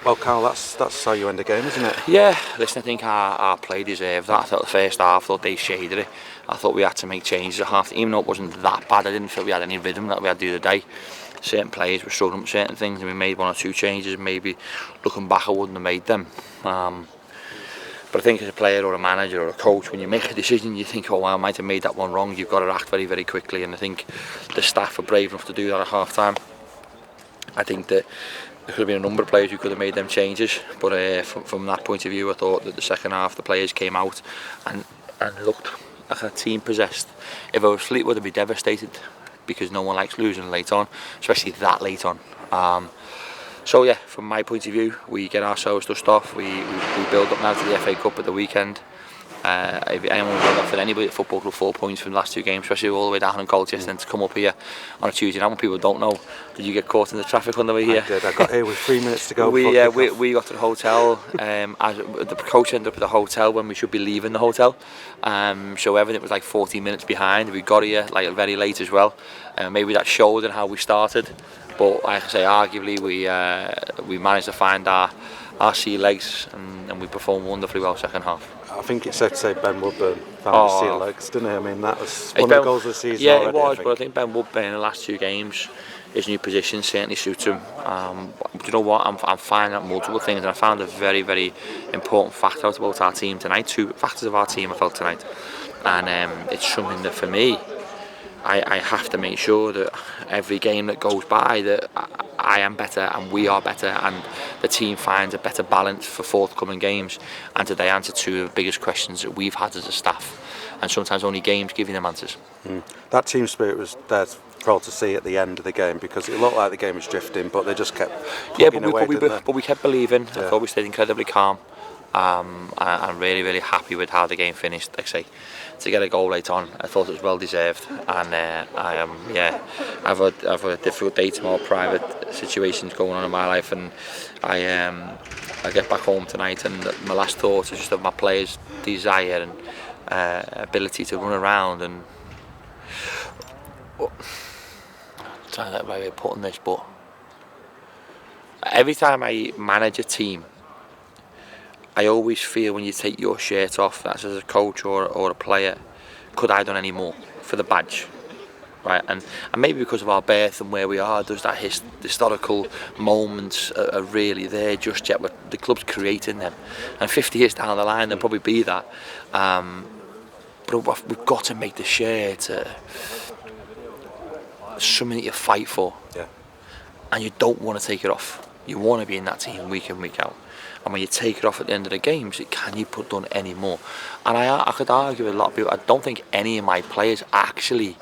Well, Karl, that's how you end a game, isn't it? Yeah, listen, I think our play deserved that. I thought the first half, I thought they shaded it. I thought we had to make changes at half, even though it wasn't that bad. I didn't feel we had any rhythm that we had the other day. Certain players were struggling with certain things, and we made one or two changes. Maybe looking back, I wouldn't have made them. But I think as a player or a manager or a coach, when you make a decision, you think, oh, well, I might have made that one wrong. You've got to act very, very quickly, and I think the staff were brave enough to do that at half time. I think that there could have been a number of players who could have made them changes, but from that point of view, I thought that the second half the players came out and looked like a team possessed. If I was Fleetwood, I'd be devastated because no one likes losing late on, especially that late on. So yeah, from my point of view, we get ourselves dust off. We build up now to the FA Cup at the weekend. If anyone would offer anybody at football club 4 points from the last two games, especially all the way down in Colchester, and to come up here on a Tuesday night when people don't know, did you get caught in the traffic on the way here? I did. I got here with 3 minutes to go. We got to the hotel. As the coach ended up at the hotel when we should be leaving the hotel. So everything was like 40 minutes behind. We got here like very late as well. Maybe that showed in how we started. But like I say, arguably we managed to find our sea legs and we performed wonderfully well second half. I think it's safe to say Ben Woodburn found his sea legs, didn't he? I mean, that was one of the goals of the season. Yeah, already, it was, but I think Ben Woodburn in the last two games, his new position certainly suits him. Do you know what? I'm finding out multiple things, and I found a very, very important fact out about our team tonight. Two factors of our team I felt tonight, and it's something that for me, I have to make sure that every game that goes by that I am better and we are better and the team finds a better balance for forthcoming games, and today answered two of the biggest questions that we've had as a staff, and sometimes only games giving them answers. That team spirit was there for all to see at the end of the game, because it looked like the game was drifting, but they just kept but we kept believing. Yeah. I thought we stayed incredibly calm. I'm really, really happy with how the game finished. Like I say, to get a goal late on, I thought it was well deserved, and I've a difficult day tomorrow, private situations going on in my life, and I get back home tonight, and my last thought is just of my players' desire and ability to run around and. I'm trying to think of a way of putting this, but every time I manage a team, I always feel when you take your shirt off, that's as a coach or a player, could I have done any more for the badge, right? And maybe because of our birth and where we are, there's that historical moments are really there just yet. The club's creating them, and 50 years down the line there'll probably be that. But we've got to make the shirt something that you fight for, and you don't want to take it off. You want to be in that team week in, week out. And when you take it off at the end of the games, can you put done any more? And I could argue with a lot of people. I don't think any of my players actually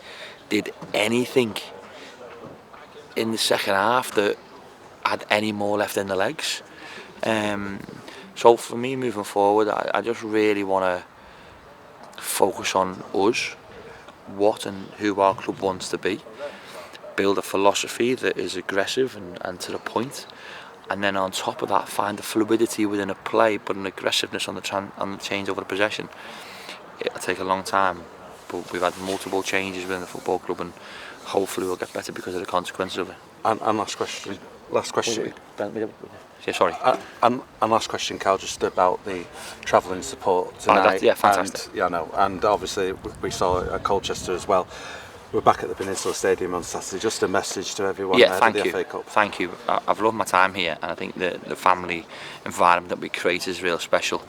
did anything in the second half that had any more left in the legs. So for me moving forward, I just really want to focus on us, what and who our club wants to be, build a philosophy that is aggressive and to the point. And then on top of that, find the fluidity within a play, but an aggressiveness on the change over the possession. It'll take a long time, but we've had multiple changes within the football club, and hopefully we'll get better because of the consequences of it. And last question. Yeah, sorry. And last question, Karl, just about the travelling support tonight. Fantastic. And obviously we saw it at Colchester as well. We're back at the Peninsula Stadium on Saturday. Just a message to everyone ahead of the FA Cup. Thank you. I've loved my time here, and I think the family environment that we create is real special.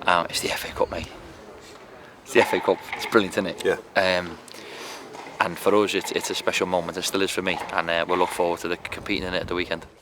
It's the FA Cup, mate. It's the FA Cup. It's brilliant, isn't it? Yeah. And for us, it's a special moment. It still is for me, and we'll look forward to competing in it at the weekend.